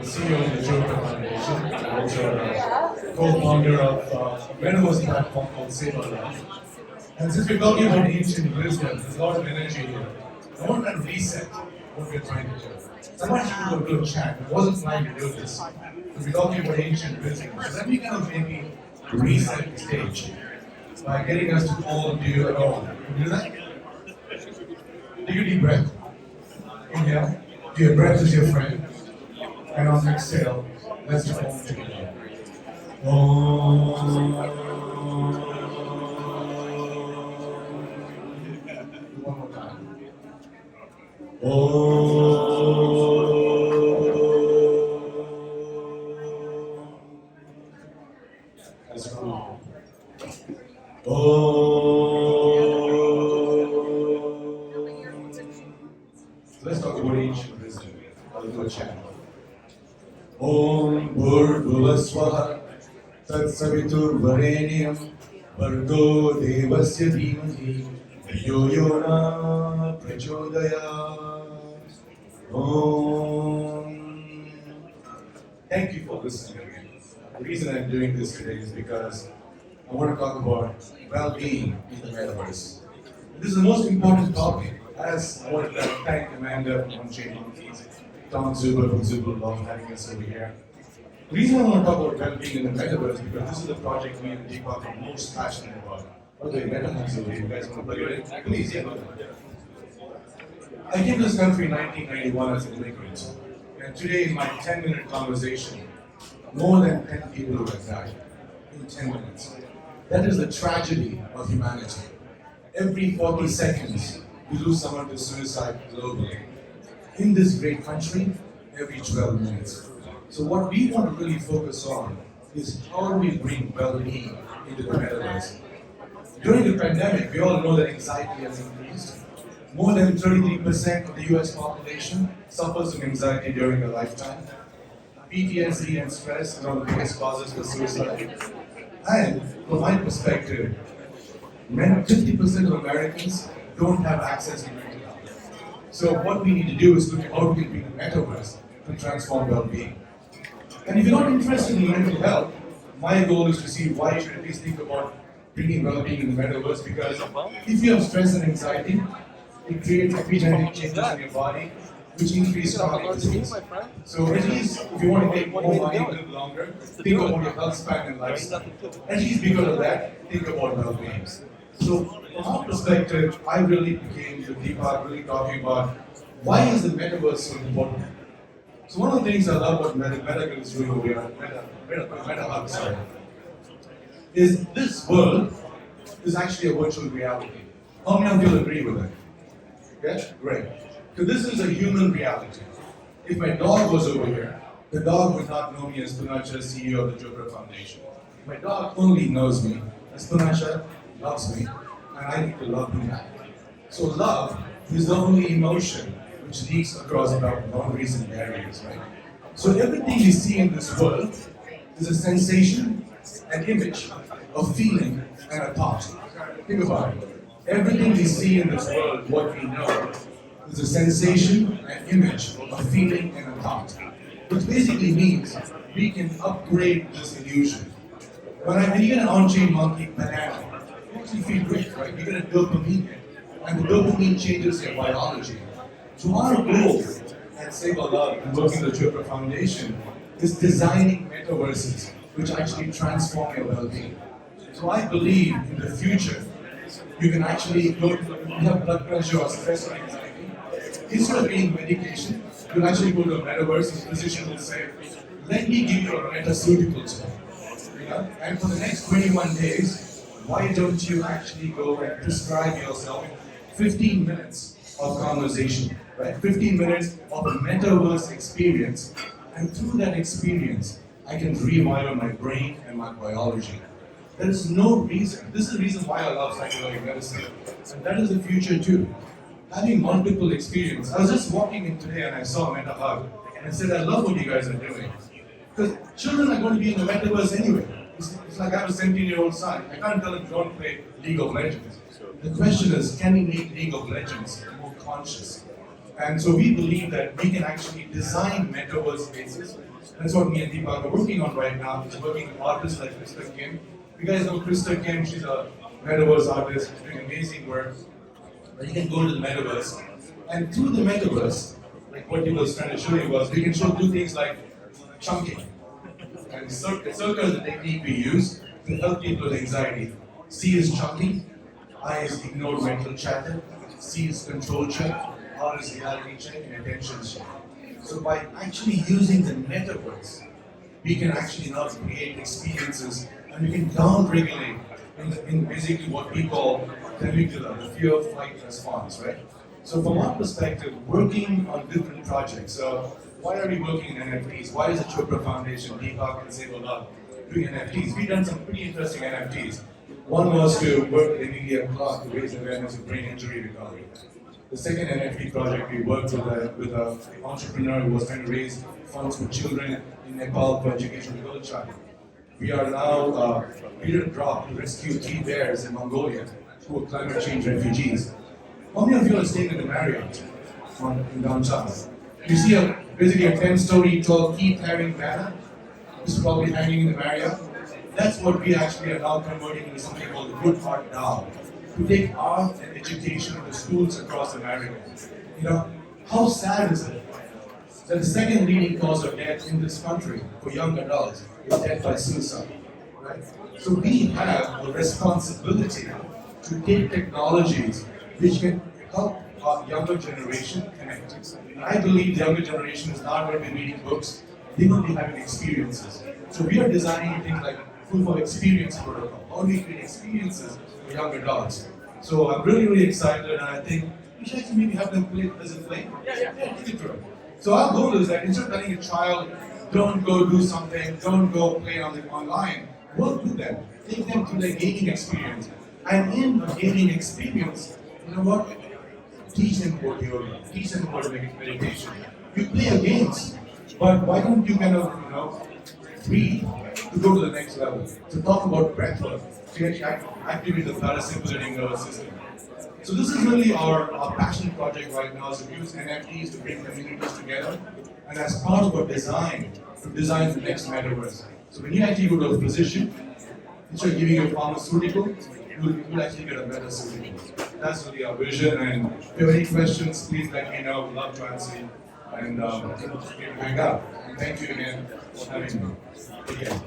the CEO of the Chopra Foundation, and also a co-founder of a Metaverse platform called Skyline. And since we're talking about ancient wisdom, there's a lot of energy here. I want to reset what we're trying to do. So I want you to do a chat. I wasn't planning to do this. So we're talking about ancient wisdom. So let me kind of maybe reset the stage by getting us to all do it all. Can you do that? Take a deep breath. Inhale. Your breath is your friend. And on exhale, let's do all together. Om. One more time. Om. That's cool. So let's talk about ancient wisdom. I'll do a chant. Om Bhurvuvaswaha Tat Saviturvarenyam Bhargo Devasya Dhimahi Yo Yona Prachodayat. Om. Thank you for listening again. The reason I'm doing this today is because I want to talk about well-being in the Metaverse. This is the most important topic, as I want to thank Amanda from On-Chain Monkeys, Tom Zuber from Zuber Law for having us over here. The reason I want to talk about well-being in the Metaverse is because this is the project me and Deepak are most passionate about. Okay, Metaverse over here. You guys want to plug it in? Please, yeah. I came to this country in 1991 as an immigrant. And today in my 10-minute conversation, more than 10 people have died in 10 minutes. That is the tragedy of humanity. Every 40 seconds, we lose someone to suicide globally. In this great country, every 12 minutes. So what we want to really focus on is how do we bring well-being into the Metaverse. During the pandemic, we all know that anxiety has increased. More than 33% of the US population suffers from anxiety during their lifetime. PTSD and stress are one of the biggest causes for suicide. And from my perspective, 50% of Americans don't have access to mental health. So what we need to do is look at how we can bring the Metaverse to transform well-being. And if you're not interested in mental health, my goal is to see why you should at least think about bringing well-being in the Metaverse, because if you have stress and anxiety, it creates epigenetic changes in your body, which increase chronic disease. So at least if you want to make more money, live longer, think about your health span and lifestyle. At least because of that, think about well-being. So from our perspective, I really became the Deepak really talking about why is the Metaverse so important. So one of the things I love what Meta is doing over here, Meta sorry, is this world is actually a virtual reality. How many of you will agree with that? Yes? Great. So this is a human reality. If my dog was over here, the dog would not know me as Poonacha, CEO of the Chopra Foundation. My dog only knows me as Poonacha loves me, and I need to love him back. So love is the only emotion which leaks across boundaries and barriers, right? So everything we see in this world is a sensation, an image, a feeling, and a thought. Think about it. Everything we see in this world, what we know, is a sensation, an image, a feeling, and a thought. Which basically means we can upgrade this illusion. When you get an on-chain monkey banana, you actually feel great, right? You get a dopamine hit, and the dopamine changes your biology. So our goal at Save Our Love and working with the Chopra Foundation is designing metaverses which actually transform your well-being. So I believe in the future, you can actually go to, if you have blood pressure or stress or anxiety, instead of getting medication, you'll actually go to a metaverse and the physician will say, let me give you a metaceuticals. And for the next 21 days, why don't you actually go and prescribe yourself 15 minutes of conversation, right? 15 minutes of a metaverse experience, and through that experience, I can rewire my brain and my biology. There is no reason. This is the reason why I love psychedelic medicine. And that is the future too. Having multiple experiences. I was just walking in today and I saw Meta Hug. And I said, I love what you guys are doing. Because children are going to be in the metaverse anyway. It's like I have a 17-year-old son. I can't tell him don't play League of Legends. The question is, can we make League of Legends more conscious? And so we believe that we can actually design metaverse spaces That's what me and Deepak are working on right now. It's working with artists like Krista Kim. You guys know Krista Kim, she's a Metaverse artist, she's doing amazing work. But you can go to the Metaverse, and through the Metaverse, like what he was trying to show you was, we can do things like chunking. And circle is the technique we use to help people with anxiety. C is chunking, I is ignored mental chatter, C is control check, R is reality check, and attention check. So by actually using the Metaverse, we can actually now create experiences, and we can down-regulate in basically what we call the amygdala, the fear, flight response, right? So from our perspective, working on different projects, so why are we working in NFTs? Why is the Chopra Foundation, Deepak and Save a Lot, doing NFTs? We've done some pretty interesting NFTs. One was to work with Emilia Clarke to raise awareness of brain injury recovery. The second NFT project, we worked with an entrepreneur who was trying to raise funds for children in Nepal for education girl child. We are now we did a drop to rescue 3 bears in Mongolia who are climate change refugees. How many of you are staying in the Marriott in downtown? You see basically a 10-story tall key carrying banner. This is probably hanging in the Marriott. That's what we actually are now converting into something called the Good Art Now, to take art and education to schools across America. You know, how sad is it that the second leading cause of death in this country for young adults is death by suicide, right? So we have a responsibility to take technologies which can help our younger generation connect. And I believe the younger generation is not going to be reading books, they're going to be having experiences. So we are designing things like proof of experience protocol. How do we create experiences for young adults? So I'm really, really excited, and I think we should actually maybe have them play. Does it play? Yeah, take it through. So our goal is that instead of telling a child, don't go do something, don't go play online, work with them, take them through their gaming experience. And in a gaming experience, you know what? Teach them about yoga, teach them about meditation. You play a games, but why don't you kind of, breathe to go to the next level? To talk about breath work, to actually activate the parasympathetic nervous system. So this is really our passion project right now, is to use NFTs to bring communities together, and as part of our design, to design the next Metaverse. So when you actually go to a physician, instead of giving you a pharmaceutical, you'll actually get a better solution. That's really our vision, and if you have any questions, please let me know. We'd love to answer you, and hang out. And thank you again for having me. Again.